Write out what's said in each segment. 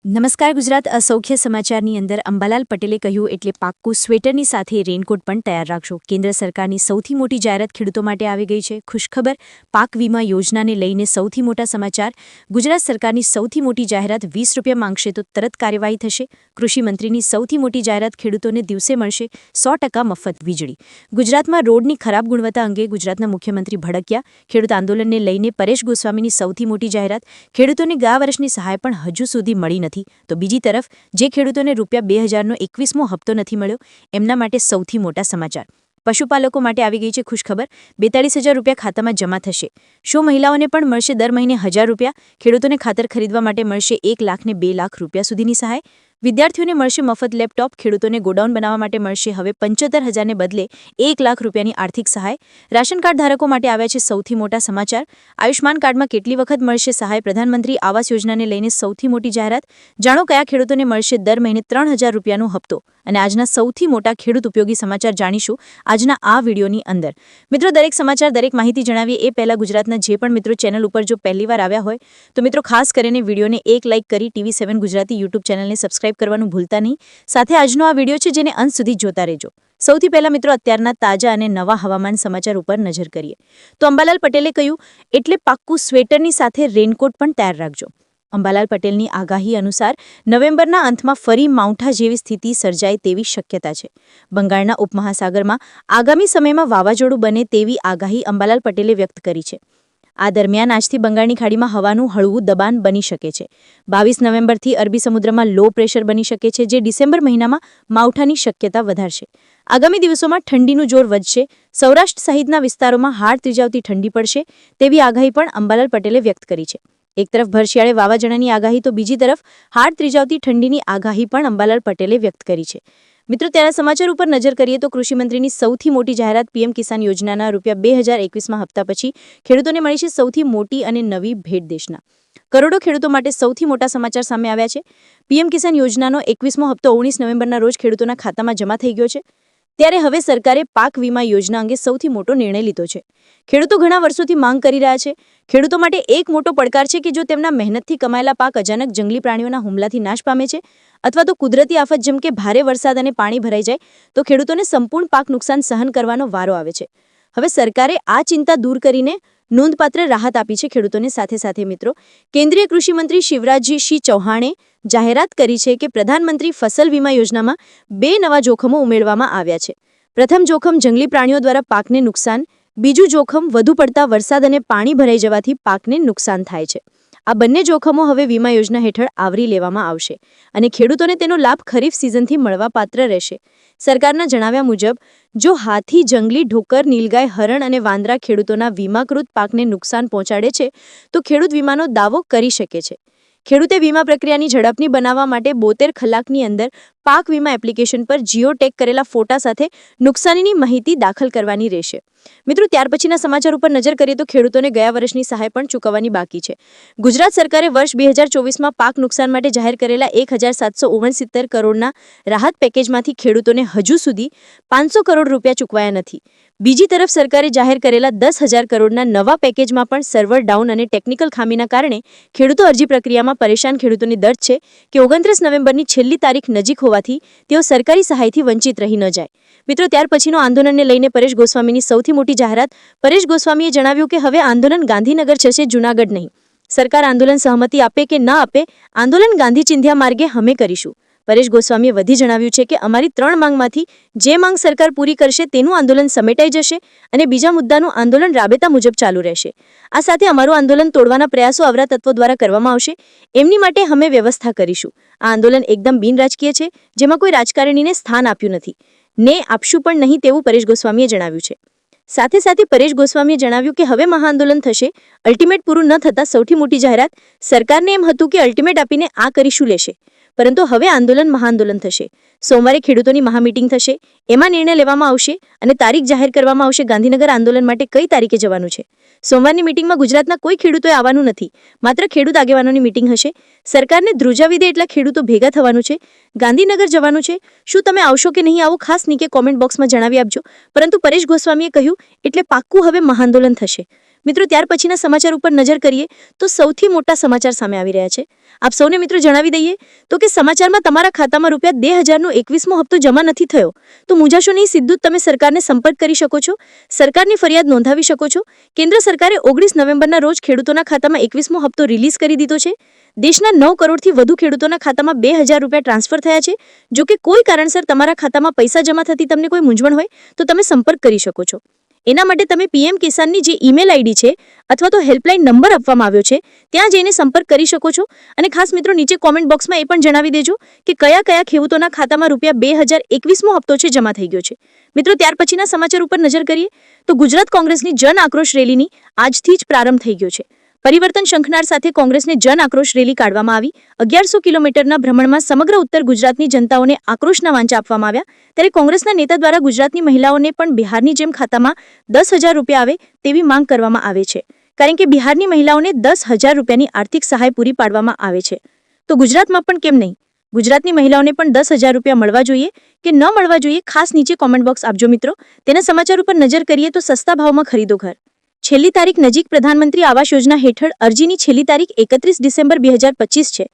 નમસ્કાર ગુજરાત અસૌખ્ય સમાચારની અંદર અંબાલાલ પટેલે કહ્યું એટલે પાક્કું સ્વેટરની સાથે રેનકોટ પણ તૈયાર રાખજો. કેન્દ્ર સરકારની સૌથી મોટી જાહેરાત ખેડૂતો માટે આવી ગઈ છે. ખુશખબર, પાક વીમા યોજનાને લઈને સૌથી મોટા સમાચાર. ગુજરાત સરકારની સૌથી મોટી જાહેરાત. 20 રૂપિયા માંગશે તો તરત કાર્યવાહી થશે. કૃષિમંત્રીની સૌથી મોટી જાહેરાત. ખેડૂતોને દિવસે મળશે 100% મફત વીજળી. ગુજરાતમાં રોડની ખરાબ ગુણવત્તા અંગે ગુજરાતના મુખ્યમંત્રી ભડક્યા. ખેડૂત આંદોલનને લઈને પરેશ ગોસ્વામીની સૌથી મોટી જાહેરાત. ખેડૂતોને ગયા વર્ષની સહાય પણ હજુ સુધી મળી નથી. તો બીજી તરફ જે ખેડૂતોને ₹2000નો 21મો હપ્તો નથી મળ્યો એમના માટે સૌથી મોટા સમાચાર. પશુપાલકો માટે આવી ગઈ છે ખુશખબર. 42,000 રૂપિયા ખાતામાં જમા થશે. શું મહિલાઓને પણ મળશે દર મહિને ₹1000? ખેડૂતોને ખાતર ખરીદવા માટે મળશે 1 લાખ ને 2 લાખ રૂપિયા સુધીની સહાય. વિદ્યાર્થીઓને મળશે મફત લેપટોપ. ખેડૂતોને ગોડાઉન બનાવવા માટે મળશે હવે 75,000ને બદલે 1 લાખ રૂપિયાની આર્થિક સહાય. રાશન કાર્ડ ધારકો માટે આવ્યા છે સૌથી મોટા સમાચાર. આયુષ્માન કાર્ડમાં કેટલી વખત મળશે સહાય? પ્રધાનમંત્રી આવાસ યોજનાને લઈને સૌથી મોટી જાહેરાત. જાણો કયા ખેડૂતોને મળશે દર મહિને 3000 રૂપિયાનો હપ્તો. અને આજના સૌથી મોટા ખેડૂત ઉપયોગી સમાચાર જાણીશું આજના આ વિડીયોની અંદર. મિત્રો, દરેક સમાચાર, દરેક માહિતી જણાવીએ એ પહેલા ગુજરાતના જે પણ મિત્રો ચેનલ ઉપર જો પહેલીવાર આવ્યા હોય તો મિત્રો ખાસ કરીને વિડીયોને એક લાઇક કરી TV7 ગુજરાતી યુટ્યુબ ચેનલને સબસ્ક્રાઇબ કરવાનું ભૂલતા નહીં. સાથે આજનો આ વિડીયો છે જેને અંત સુધી જોતા રહેજો. સૌથી પહેલા મિત્રો અત્યારના તાજા અને નવા હવામાન સમાચાર ઉપર નજર કરીએ તો અંબાલાલ પટેલે કહ્યું એટલે પાક્કું સ્વેટરની સાથે રેનકોટ પણ તૈયાર રાખજો. અંબાલાલ પટેલની આગાહી અનુસાર નવેમ્બરના અંતમાં ફરી માવઠા જેવી સ્થિતિ સર્જાય તેવી શક્યતા છે. બંગાળના ઉપમહાસાગરમાં આગામી સમયમાં વાવાઝોડું બને તેવી આગાહી અંબાલાલ પટેલે વ્યક્ત કરી છે. આ દરમિયાન આજથી બંગાળની ખાડીમાં હવાનું હળવું દબાણ બની શકે છે. 22 નવેમ્બરથી અરબી સમુદ્રમાં લો પ્રેશર બની શકે છે, જે ડિસેમ્બર મહિનામાં માવઠાની શક્યતા વધારશે. આગામી દિવસોમાં ઠંડીનું જોર વધશે. સૌરાષ્ટ્ર સહિતના વિસ્તારોમાં હાડ ત્રીજાવતી ઠંડી પડશે તેવી આગાહી પણ અંબાલાલ પટેલે વ્યક્ત કરી છે. એક તરફ ભરશિયાળે વાવાઝોડાની આગાહી તો બીજી તરફ હાડ ત્રીજાવતી ઠંડીની આગાહી પણ અંબાલાલ પટેલે વ્યક્ત કરી છે. મિત્રો, ત્યાંના સમાચાર ઉપર નજર કરીએ તો કૃષિમંત્રીની સૌથી મોટી જાહેરાત. PM કિસાન યોજનાના ₹2021માં હપ્તા પછી ખેડૂતોને મળી છે સૌથી મોટી અને નવી ભેટ. દેશના કરોડો ખેડૂતો માટે સૌથી મોટા સમાચાર સામે આવ્યા છે. PM કિસાન યોજનાનો 21મો હપ્તો 19 નવેમ્બરના રોજ ખેડૂતોના ખાતામાં જમા થઈ ગયો છે. ત્યારે હવે સરકારે પાક વીમા યોજના અંગે સૌથી મોટો નિર્ણય લીધો છે. ખેડૂતો ઘણા વર્ષોથી માંગ કરી રહ્યા છે. ખેડૂતો માટે એક મોટો પડકાર છે કે જો તેમના મહેનતથી કમાયેલા પાક અચાનક જંગલી પ્રાણીઓના હુમલાથી નાશ પામે છે અથવા તો કુદરતી આફત જેમ કે ભારે વરસાદ અને પાણી ભરાઈ જાય તો ખેડૂતોને સંપૂર્ણ પાક નુકસાન સહન કરવાનો વારો આવે છે. હવે સરકારે આ ચિંતા દૂર કરીને નોંધપાત્ર રાહત આપી છે ખેડૂતોને. સાથે સાથે મિત્રો, કેન્દ્રીય કૃષિમંત્રી શિવરાજસિંહ ચૌહાણે જાહેરાત કરી છે કે પ્રધાનમંત્રી ફસલ વીમા યોજનામાં 2 નવા જોખમો ઉમેરવામાં આવ્યા છે. પ્રથમ જોખમ જંગલી પ્રાણીઓ દ્વારા પાકને નુકસાન. બીજું જોખમ વધુ પડતા વરસાદ અને પાણી ભરાઈ જવાથી પાકને નુકસાન થાય છે. આ બંને જોખમો હવે વીમા યોજના હેઠળ આવરી લેવામાં આવશે અને ખેડૂતોને તેનો લાભ ખરીફ સિઝનથી મળવાપાત્ર રહેશે. સરકારના જણાવ્યા મુજબ જો હાથી, જંગલી ઢોકર, નીલગાય, હરણ અને વાંદરા ખેડૂતોના વીમાકૃત પાકને નુકસાન પહોંચાડે છે તો ખેડૂત વીમાનો દાવો કરી શકે છે. ખેડૂતે વીમા પ્રક્રિયાની ઝડપની બનાવવા માટે 72 કલાકની અંદર પાક વીમા એપ્લિકેશન પર જીઓ ટેગ કરેલા ફોટા સાથે નુકસાનીની માહિતી દાખલ કરવાની રહેશે. મિત્રો, ત્યાર પછીના સમાચાર ઉપર નજર કરીએ તો ખેડૂતોને ગયા વર્ષની સહાય પણ ચૂકવવાની બાકી છે. ગુજરાત સરકારે વર્ષ 2024માં પાક નુકસાન માટે જાહેર કરેલા 1769 કરોડના રાહત પેકેજમાંથી ખેડૂતોને હજુ સુધી 500 કરોડ રૂપિયા ચૂકવાયા નથી. બીજી તરફ સરકારે જાહેર કરેલા 10,000 કરોડના નવા પેકેજમાં પણ સર્વર ડાઉન અને ટેકનિકલ ખામીના કારણે ખેડૂતો અરજી પ્રક્રિયામાં પરેશાન. ખેડૂતોની દર્દ છે કે 29 નવેમ્બરની છેલ્લી તારીખ નજીક હોવાથી તેઓ સરકારી સહાયથી વંચિત રહી ન જાય. મિત્રો, ત્યાર પછીનો આંદોલનને લઈને પરેશ ગોસ્વામીની સૌથી મોટી જાહેરાત. પરેશ ગોસ્વામીએ જણાવ્યું કે હવે આંદોલન ગાંધીનગર જશે, જૂનાગઢ નહીં. સરકાર આંદોલન સહમતિ આપે કે ન આપે, આંદોલન ગાંધી ચિંધ્યા માર્ગે અમે કરીશું. પરેશ ગોસ્વામીએ વધી જણાવ્યું છે કે અમારી 3 માંગમાંથી જે માંગ સરકાર પૂરી કરશે તેનું આંદોલન સમેટાઈ જશે અને બીજા મુદ્દાનું આંદોલન રાબેતા મુજબ ચાલુ રહેશે. આ સાથે અમારું આંદોલન તોડવાના પ્રયાસો અવરા તત્વો દ્વારા કરવામાં આવશે. એમની માટે અમે વ્યવસ્થા કરીશું. આ આંદોલન એકદમ બિનરાજકીય છે, જેમાં કોઈ રાજકારણીને સ્થાન આપ્યું નથી ને આપશું પણ નહીં તેવું પરેશ ગોસ્વામીએ જણાવ્યું છે. સાથે સાથે પરેશ ગોસ્વામીએ જણાવ્યું કે હવે મહાઆંદોલન થશે. અલ્ટિમેટ પૂરું ન થતાં સૌથી મોટી જાહેરાત. સરકારને એમ હતું કે અલ્ટિમેટ આપીને આ કરીશું લેશે, પરંતુ હવે આંદોલન મહાઆંદોલન થશે. સોમવારે ખેડૂતોની મહામીટિંગ થશે. એમાં નિર્ણય લેવામાં આવશે અને તારીખ જાહેર કરવામાં આવશે. ગાંધીનગર આંદોલન માટે કઈ તારીખે જવાનું છે? સોમવારની મિટિંગમાં ગુજરાતના કોઈ ખેડૂતોએ આવવાનું નથી. માત્ર ખેડૂત આગેવાનોની મિટિંગ હશે. સરકારને ધ્રુજાવી દે એટલા ખેડૂતો ભેગા થવાનું છે. ગાંધીનગર જવાનું છે. શું તમે આવશો કે નહીં આવો ખાસ નીચે કોમેન્ટ બોક્સમાં જણાવી આપજો. પરંતુ પરેશ ગોસ્વામીએ કહ્યું એટલે પાક્કું હવે મહાઆંદોલન થશે. મિત્રો ત્યાર પછીના સમાચાર ઉપર નજર કરીએ તો સૌથી મોટા સમાચાર સામે આવી રહ્યા છે. આપ સૌને મિત્રો જણાવી દઈએ તો કે સમાચારમાં તમારા ખાતામાં રૂપિયા 2000નો 21મો હપ્તો જમા નથી થયો તો મૂંઝાશો નહીં, સીધું જ તમે સરકારને સંપર્ક કરી શકો છો, સરકારની ફરિયાદ નોંધાવી શકો છો. કેન્દ્ર સરકારે 19 નવેમ્બરના રોજ ખેડૂતોના ખાતામાં 21મો હપ્તો રિલીઝ કરી દીધો છે. દેશના 9 કરોડથી વધુ ખેડૂતોના ખાતામાં 2000 રૂપિયા ટ્રાન્સફર થયા છે. જો કે કોઈ કારણસર તમારા ખાતામાં પૈસા જમા થતી તમને કોઈ મૂંઝવણ હોય તો તમે સંપર્ક કરી શકો છો. એના માટે તમે પીએમ કિસાનની જે ઈમેલ આઈડી છે અથવા તો હેલ્પલાઇન નંબર આપવામાં આવ્યો છે ત્યાં જઈને સંપર્ક કરી શકો છો. અને ખાસ મિત્રો નીચે કોમેન્ટ બોક્સમાં એ પણ જણાવી દેજો કે કયા કયા ખેડૂતોના ખાતામાં રૂપિયા 2021મો હપ્તો છે જમા થઈ ગયો છે. મિત્રો ત્યાર પછીના સમાચાર ઉપર નજર કરીએ તો ગુજરાત કોંગ્રેસની જન આક્રોશ રેલીની આજથી જ પ્રારંભ થઈ ગયો છે. પરિવર્તન શંખનાદ સાથે કોંગ્રેસને જન આક્રોશ રેલી કાઢવામાં આવી. 1100 કિલોમીટરના ભ્રમણમાં સમગ્ર ઉત્તર ગુજરાતની જનતાઓને આક્રોશના વાંચા આપવામાં આવ્યા. ત્યારે કોંગ્રેસના નેતા દ્વારા ગુજરાતની મહિલાઓને પણ બિહારની જેમ ખાતામાં 10,000 રૂપિયા આવે તેવી માંગ કરવામાં આવે છે, કારણ કે બિહારની મહિલાઓને 10,000 રૂપિયાની આર્થિક સહાય પૂરી પાડવામાં આવે છે. તો ગુજરાતમાં પણ કેમ નહીં, ગુજરાતની મહિલાઓને પણ 10,000 રૂપિયા મળવા જોઈએ કે ન મળવા જોઈએ, ખાસ નીચે કોમેન્ટ બોક્સ આપજો મિત્રો. તેના સમાચાર ઉપર નજર કરીએ તો સસ્તા ભાવમાં ખરીદો ઘર. છેલ્લી તારીખ નજીક પ્રધાનમંત્રી આવાસ યોજના હેઠળ અરજીની છેલ્લી તારીખ 31 ડિસેમ્બર 2025 છે.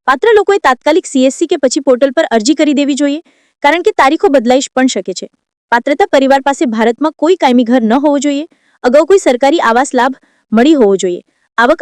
પાત્ર લોકોએ તાત્કાલિક CSC કે પછી પોર્ટલ પર અરજી કરી દેવી જોઈએ, કારણ કે તારીખો બદલાઈ પણ શકે છે. પાત્રતા પરિવાર પાસે ભારતમાં કોઈ કાયમી ઘર ન હોવો જોઈએ. અગાઉ કોઈ સરકારી આવાસ લાભ મળી હોવો જોઈએ. આવક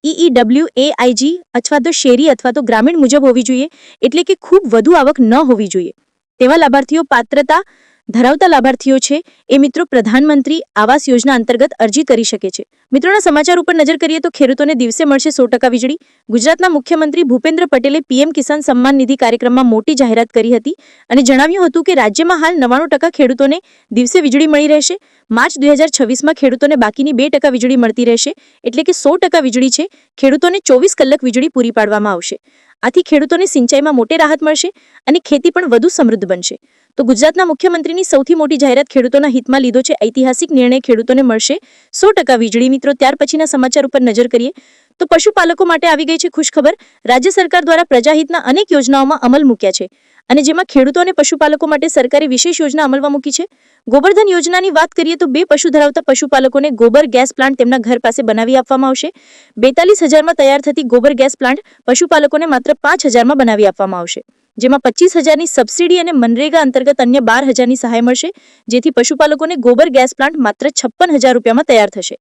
EEWAIG અથવા તો શેરી અથવા તો ગ્રામીણ મુજબ હોવી જોઈએ, એટલે કે ખૂબ વધુ આવક ન હોવી જોઈએ. તેવા લાભાર્થીઓ પાત્રતા ધરાવતા લાભાર્થીઓ છે એ મિત્રો પ્રધાનમંત્રી આવાસ યોજના અંતર્ગત અરજી કરી શકે છે. મિત્રોના સમાચાર ઉપર નજર કરીએ તો ખેડૂતોને દિવસે મળશે 100% વીજળી. ગુજરાતના મુખ્યમંત્રી ભૂપેન્દ્ર પટેલે પીએમ કિસાન સન્માન નિધિ કાર્યક્રમમાં મોટી જાહેરાત કરી હતી અને જણાવ્યું હતું કે રાજ્યમાં હાલ 99% ખેડૂતોને દિવસે વીજળી મળી રહેશે. માર્ચ 2026માં ખેડૂતોને બાકીની 2% વીજળી મળતી રહેશે, એટલે કે 100% વીજળી છે ખેડૂતોને 24 કલાક વીજળી પૂરી પાડવામાં આવશે. આથી ખેડૂતોને સિંચાઈમાં મોટી રાહત મળશે અને ખેતી પણ વધુ સમૃદ્ધ બનશે. તો ગુજરાતના મુખ્યમંત્રીની સૌથી મોટી જાહેરાત ખેડૂતોના હિતમાં લીધો છે. ઐતિહાસિક નિર્ણય, ખેડૂતોને મળશે 100% વીજળી. મિત્રો ત્યાર પછીના સમાચાર ઉપર નજર કરીએ તો પશુપાલકો માટે આવી ગઈ છે ખુશખબર. રાજ્ય સરકાર દ્વારા પ્રજાહિતના અનેક યોજનાઓમાં અમલ મૂક્યા છે અને જેમાં ખેડૂતો અને પશુપાલકો માટે સરકારે વિશેષ યોજના અમલમાં મૂકી છે. ગોબરધન યોજનાની વાત કરીએ તો 2 પશુ ધરાવતા પશુપાલકોને ગોબર ગેસ પ્લાન્ટ તેમના ઘર પાસે બનાવી આપવામાં આવશે. 42,000માં તૈયાર થતી ગોબર ગેસ પ્લાન્ટ પશુપાલકોને માત્ર 5,000માં બનાવી આપવામાં આવશે, જેમાં 25,000ની સબસિડી અને મનરેગા અંતર્ગત અન્ય 12,000ની સહાય મળશે, જેથી પશુપાલકોને ગોબર ગેસ પ્લાન્ટ માત્ર 56,000 રૂપિયામાં તૈયાર થશે.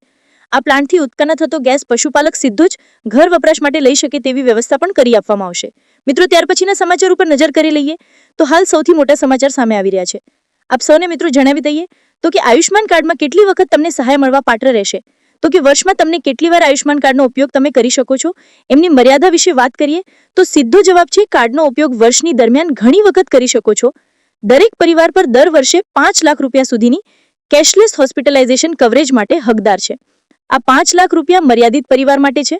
આ પ્લાન્ટથી ઉત્પન્ન થતો ગેસ પશુપાલક સીધો જ ઘર વપરાશ માટે લઈ શકે તેવી વ્યવસ્થા પણ કરી આપવામાં આવશે. મિત્રો ત્યાર પછીના સમાચાર ઉપર નજર કરી લઈએ તો હાલ સૌથી મોટા સમાચાર સામે આવી રહ્યા છે. આપ સૌને મિત્રો જણાવી દઈએ તો કે આયુષ્માન કાર્ડમાં કેટલી વખત તમને સહાય મળવા પાત્ર રહેશે, તો કે વર્ષમાં તમને કેટલી વાર આયુષ્માન કાર્ડનો ઉપયોગ તમે કરી શકો છો. એમની મર્યાદા વિશે વાત કરીએ તો સીધો જવાબ છે કાર્ડનો ઉપયોગ વર્ષની દરમિયાન ઘણી વખત કરી શકો છો. દરેક પરિવાર પર દર વર્ષે 5 લાખ રૂપિયા સુધીની કેશલેસ હોસ્પિટલાઇઝેશન કવરેજ માટે હકદાર છે. આ 5 લાખ રૂપિયા મર્યાદિત પરિવાર માટે છે.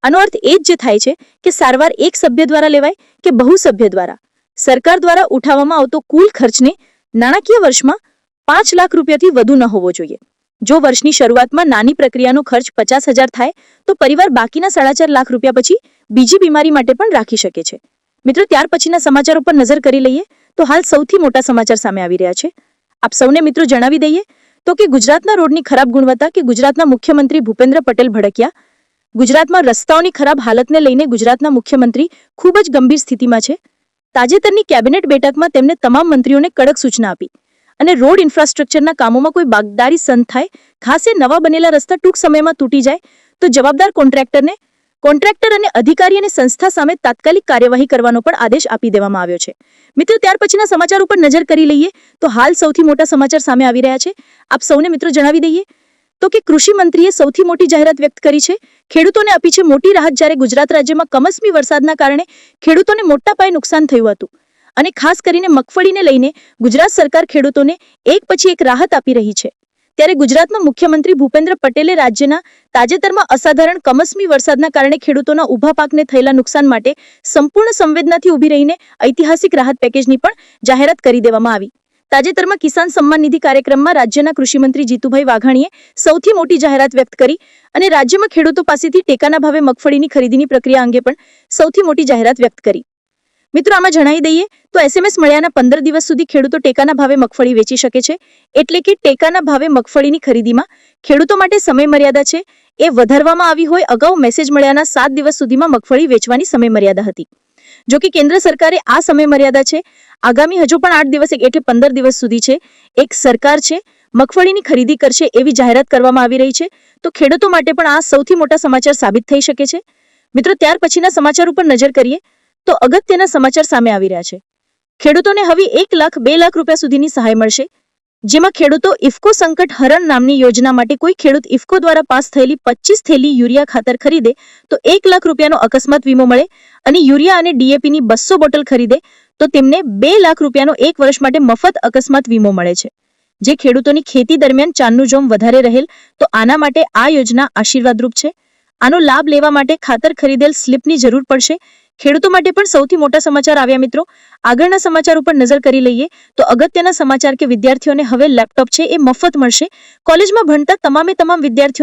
આનો અર્થ એ જ થાય છે કે સારવાર એક સભ્ય દ્વારા લેવાય કે બહુ સભ્ય દ્વારા, સરકાર દ્વારા ઉઠાવવામાં આવતો કુલ ખર્ચને નાણાકીય વર્ષમાં 5 લાખ રૂપિયાથી વધુ ન હોવો જોઈએ. જો વર્ષની શરૂઆતમાં નાની પ્રક્રિયાનો ખર્ચ 50,000 થાય તો પરિવાર બાકીના 4.5 લાખ રૂપિયા પછી બીજી બીમારી માટે પણ રાખી શકે છે. મિત્રો ત્યાર પછીના સમાચાર ઉપર નજર કરી લઈએ તો હાલ સૌથી મોટા સમાચાર સામે આવી રહ્યા છે. આપ સૌને મિત્રો જણાવી દઈએ તો કે ગુજરાતના રોડની ખરાબ ગુણવત્તા કે ગુજરાતના મુખ્યમંત્રી ભૂપેન્દ્ર પટેલ ભડક્યા. ગુજરાતમાં રસ્તાઓની ખરાબ હાલતને લઈને ગુજરાતના મુખ્યમંત્રી ખૂબ જ ગંભીર સ્થિતિમાં છે. તાજેતરની કેબિનેટ બેઠકમાં તેમણે તમામ મંત્રીઓને કડક સૂચના આપી અને રોડ ઇન્ફ્રાસ્ટ્રક્ચરના કામોમાં કોઈ બાગદારી સંત થાય, ખાસ નવા બનેલા રસ્તા ટૂંક સમયમાં તૂટી જાય તો જવાબદાર કોન્ટ્રાક્ટર અને અધિકારી અને સંસ્થા સામે તાત્કાલિક કાર્યવાહી કરવાનો પણ આદેશ આપી દેવામાં આવ્યો છે. મિત્રો ત્યાર પછીના સમાચાર ઉપર નજર કરી લઈએ તો હાલ સૌથી મોટા સમાચાર સામે આવી રહ્યા છે. આપ સૌને મિત્રો જણાવી દઈએ તો કે કૃષિ મંત્રીએ સૌથી મોટી જાહેરાત વ્યક્ત કરી છે. ખેડૂતોને આપી છે મોટી રાહત. જ્યારે ગુજરાત રાજ્યમાં કમોસમી વરસાદના કારણે ખેડૂતોને મોટા પાયે નુકસાન થયું હતું અને ખાસ કરીને મગફળીને લઈને ગુજરાત સરકાર ખેડૂતોને એક પછી એક રાહત આપી રહી છે. ત્યારે ગુજરાતમાં મુખ્યમંત્રી ભૂપેન્દ્ર પટેલે રાજ્યના તાજેતરમાં અસાધારણ કમોસમી વરસાદના કારણે ખેડૂતોના ઊભા પાકને થયેલા નુકસાન માટે સંપૂર્ણ સંવેદનાથી ઊભી રહીને ઐતિહાસિક રાહત પેકેજની પણ જાહેરાત કરી દેવામાં આવી. તાજેતરમાં કિસાન સન્માન નિધિ કાર્યક્રમમાં રાજ્યના કૃષિમંત્રી જીતુભાઈ વાઘાણીએ સૌથી મોટી જાહેરાત વ્યક્ત કરી અને રાજ્યમાં ખેડૂતો પાસેથી ટેકાના ભાવે મગફળીની ખરીદીની પ્રક્રિયા અંગે પણ સૌથી મોટી જાહેરાત વ્યક્ત કરી. મિત્રો, આમાં જણાવી દઈએ તો એસએમએસ મળ્યાના 15 દિવસ સુધી ખેડૂતો ટેકાના ભાવે મગફળી વેચી શકે છે. એટલે કે ટેકાના ભાવે મગફળીની ખરીદીમાં ખેડૂતો માટે સમય મર્યાદા છે એ વધારવામાં આવી હોય. અગાઉ મેસેજ મળ્યાના 7 દિવસ સુધીમાં મગફળી વેચવાની સમય મર્યાદા હતી. જો કે કેન્દ્ર સરકારે આ સમય મર્યાદા છે આગામી હજુ પણ 8 દિવસ એટલે 15 દિવસ સુધી છે. એક સરકાર છે મગફળીની ખરીદી કરશે એવી જાહેરાત કરવામાં આવી રહી છે. તો ખેડૂતો માટે પણ આ સૌથી મોટા સમાચાર સાબિત થઈ શકે છે. મિત્રો, ત્યાર પછીના સમાચાર ઉપર નજર કરીએ તો અગત્યના સમાચાર સામે આવી રહ્યા છે. ખેડૂતોને હવે 1 લાખ 2 લાખ રૂપિયા સુધીની સહાય મળશે. જેમાં ખેડૂતો ઇફકો સંકટ હરણ નામની યોજના માટે કોઈ ખેડૂત ઇફકો દ્વારા પાસ થયેલી 25 થેલી યુરિયા ખાતર ખરીદે તો 1 લાખ રૂપિયાનો અકસ્માત વીમો મળે અને યુરિયા અને ડીએપીની 200 બોટલ ખરીદે તો તેમને 2 લાખ રૂપિયાનો 1 વર્ષ માટે મફત અકસ્માત વીમો મળે છે. જે ખેડૂતોની ખેતી દરમિયાન ચાંદનું જોમ વધારે રહેલ તો આના માટે આ યોજના આશીર્વાદરૂપ છે. આનો લાભ લેવા માટે ખાતર ખરીદેલ સ્લીપની જરૂર પડશે. ખેડૂતો માટે પણ સૌથી મોટા સમાચાર આવ્યા. મિત્રો, આગળના સમાચાર ઉપર નજર કરી લઈએ તો અગત્યના સમાચાર કે વિદ્યાર્થીઓને હવે લેપટોપ છે એ મફત મળશે. કોલેજમાં ભણતા તમામ વિદ્યાર્થીઓ